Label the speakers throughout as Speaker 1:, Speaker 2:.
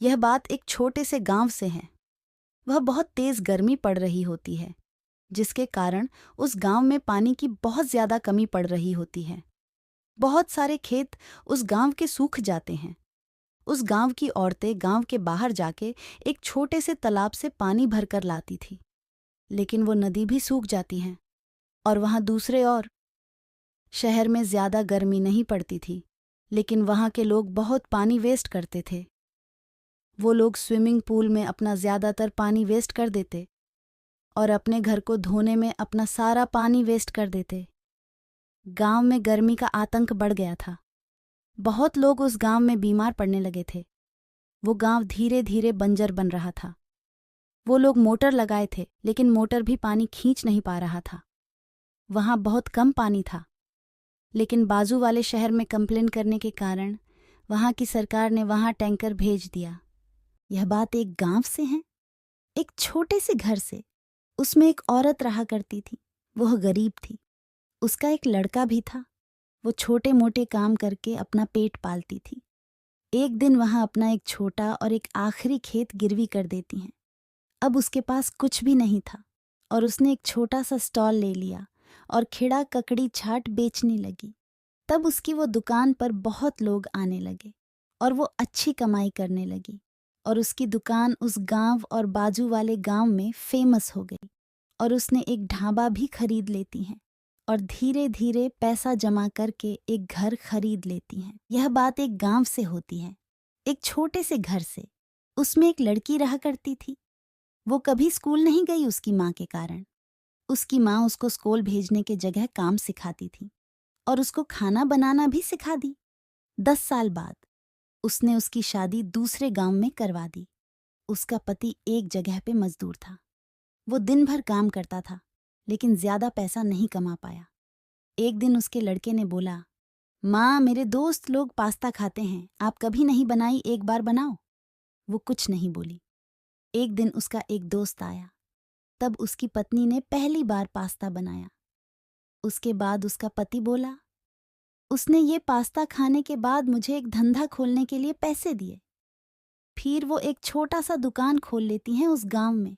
Speaker 1: यह बात एक छोटे से गांव से है। वह बहुत तेज गर्मी पड़ रही होती है, जिसके कारण उस गांव में पानी की बहुत ज्यादा कमी पड़ रही होती है। बहुत सारे खेत उस गांव के सूख जाते हैं। उस गांव की औरतें गांव के बाहर जाके एक छोटे से तालाब से पानी भरकर लाती थी, लेकिन वो नदी भी सूख जाती है। और वहां दूसरे और शहर में ज्यादा गर्मी नहीं पड़ती थी, लेकिन वहां के लोग बहुत पानी वेस्ट करते थे। वो लोग स्विमिंग पूल में अपना ज्यादातर पानी वेस्ट कर देते और अपने घर को धोने में अपना सारा पानी वेस्ट कर देते। गांव में गर्मी का आतंक बढ़ गया था। बहुत लोग उस गांव में बीमार पड़ने लगे थे। वो गांव धीरे धीरे बंजर बन रहा था। वो लोग मोटर लगाए थे, लेकिन मोटर भी पानी खींच नहीं पा रहा था। वहां बहुत कम पानी था, लेकिन बाजू वाले शहर में कंप्लेन करने के कारण वहां की सरकार ने वहां टैंकर भेज दिया। यह बात एक गांव से है, एक छोटे से घर से। उसमें एक औरत रहा करती थी। वह गरीब थी। उसका एक लड़का भी था। वो छोटे मोटे काम करके अपना पेट पालती थी। एक दिन वहां अपना एक छोटा और एक आखिरी खेत गिरवी कर देती हैं। अब उसके पास कुछ भी नहीं था और उसने एक छोटा सा स्टॉल ले लिया और खिड़ा ककड़ी छाट बेचने लगी। तब उसकी वो दुकान पर बहुत लोग आने लगे और वो अच्छी कमाई करने लगी और उसकी दुकान उस गांव और बाजू वाले गांव में फेमस हो गई और उसने एक ढाबा भी खरीद लेती हैं और धीरे धीरे पैसा जमा करके एक घर खरीद लेती हैं। यह बात एक गांव से होती है, एक छोटे से घर से। उसमें एक लड़की रहा करती थी। वो कभी स्कूल नहीं गई उसकी माँ के कारण। उसकी माँ उसको स्कूल भेजने के जगह काम सिखाती थी और उसको खाना बनाना भी सिखा दी। 10 साल बाद उसने उसकी शादी दूसरे गांव में करवा दी। उसका पति एक जगह पे मजदूर था। वो दिन भर काम करता था, लेकिन ज्यादा पैसा नहीं कमा पाया। एक दिन उसके लड़के ने बोला, माँ, मेरे दोस्त लोग पास्ता खाते हैं, आप कभी नहीं बनाई, एक बार बनाओ। वो कुछ नहीं बोली। एक दिन उसका एक दोस्त आया। तब उसकी पत्नी ने पहली बार पास्ता बनाया। उसके बाद उसका पति बोला, उसने ये पास्ता खाने के बाद मुझे एक धंधा खोलने के लिए पैसे दिए। फिर वो एक छोटा सा दुकान खोल लेती हैं उस गांव में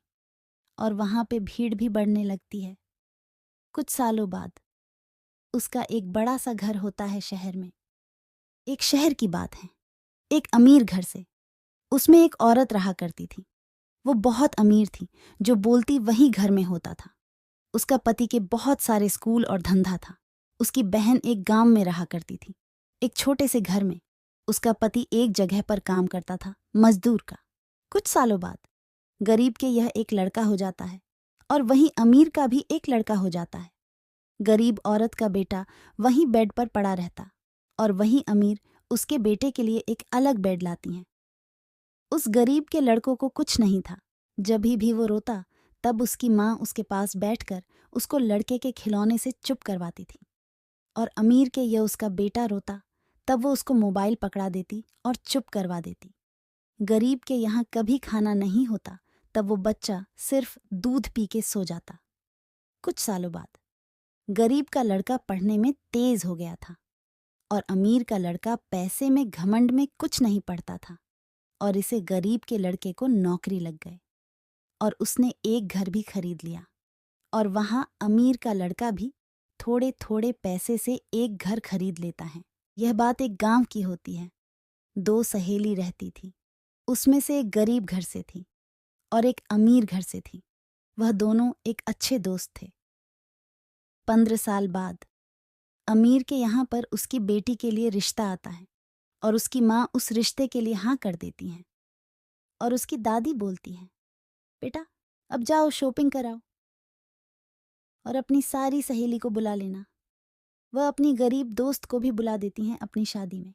Speaker 1: और वहां पे भीड़ भी बढ़ने लगती है। कुछ सालों बाद उसका एक बड़ा सा घर होता है शहर में। एक शहर की बात है, एक अमीर घर से। उसमें एक औरत रहा करती थी। वो बहुत अमीर थी, जो बोलती वही घर में होता था। उसका पति के बहुत सारे स्कूल और धंधा था। उसकी बहन एक गांव में रहा करती थी, एक छोटे से घर में। उसका पति एक जगह पर काम करता था, मजदूर का। कुछ सालों बाद गरीब के यह एक लड़का हो जाता है और वहीं अमीर का भी एक लड़का हो जाता है। गरीब औरत का बेटा वहीं बेड पर पड़ा रहता और वहीं अमीर उसके बेटे के लिए एक अलग बेड लाती हैं। उस गरीब के लड़कों को कुछ नहीं था। जब भी वो रोता, तब उसकी माँ उसके पास बैठकर उसको लड़के के खिलौने से चुप करवाती थी। और अमीर के ये उसका बेटा रोता, तब वो उसको मोबाइल पकड़ा देती और चुप करवा देती। गरीब के यहाँ कभी खाना नहीं होता, तब वो बच्चा सिर्फ दूध पी के सो जाता। कुछ सालों बाद गरीब का लड़का पढ़ने में तेज हो गया था और अमीर का लड़का पैसे में घमंड में कुछ नहीं पढ़ता था और इसे गरीब के लड़के को नौकरी लग गई और उसने एक घर भी खरीद लिया। और वहां अमीर का लड़का भी थोड़े थोड़े पैसे से एक घर खरीद लेता है। यह बात एक गांव की होती है। 2 सहेली रहती थी। उसमें से एक गरीब घर से थी और एक अमीर घर से थी। वह दोनों एक अच्छे दोस्त थे। 15 साल बाद अमीर के यहाँ पर उसकी बेटी के लिए रिश्ता आता है और उसकी माँ उस रिश्ते के लिए हाँ कर देती हैं। और उसकी दादी बोलती हैं, बेटा अब जाओ शॉपिंग कराओ और अपनी सारी सहेली को बुला लेना। वह अपनी गरीब दोस्त को भी बुला देती हैं अपनी शादी में।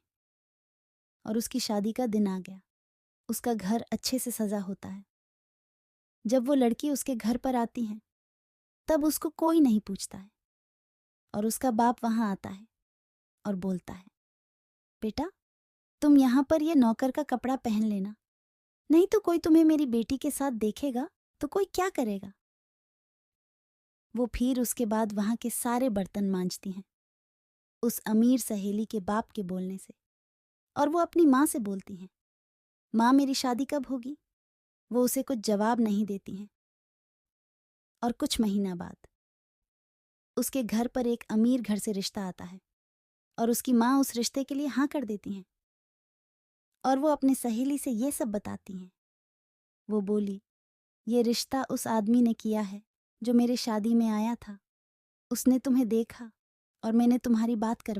Speaker 1: और उसकी शादी का दिन आ गया। उसका घर अच्छे से सजा होता है। जब वो लड़की उसके घर पर आती है, तब उसको कोई नहीं पूछता है और उसका बाप वहां आता है और बोलता है, बेटा तुम यहाँ पर ये नौकर का कपड़ा पहन लेना, नहीं तो कोई तुम्हें मेरी बेटी के साथ देखेगा तो कोई क्या करेगा। वो फिर उसके बाद वहां के सारे बर्तन मांजती हैं उस अमीर सहेली के बाप के बोलने से। और वो अपनी माँ से बोलती हैं, माँ मेरी शादी कब होगी? वो उसे कुछ जवाब नहीं देती हैं। और कुछ महीना बाद उसके घर पर एक अमीर घर से रिश्ता आता है और उसकी माँ उस रिश्ते के लिए हाँ कर देती हैं। और वो अपनी सहेली से ये सब बताती हैं। वो बोली, ये रिश्ता उस आदमी ने किया है जो मेरे शादी में आया था। उसने तुम्हें देखा और मैंने तुम्हारी बात करवाई।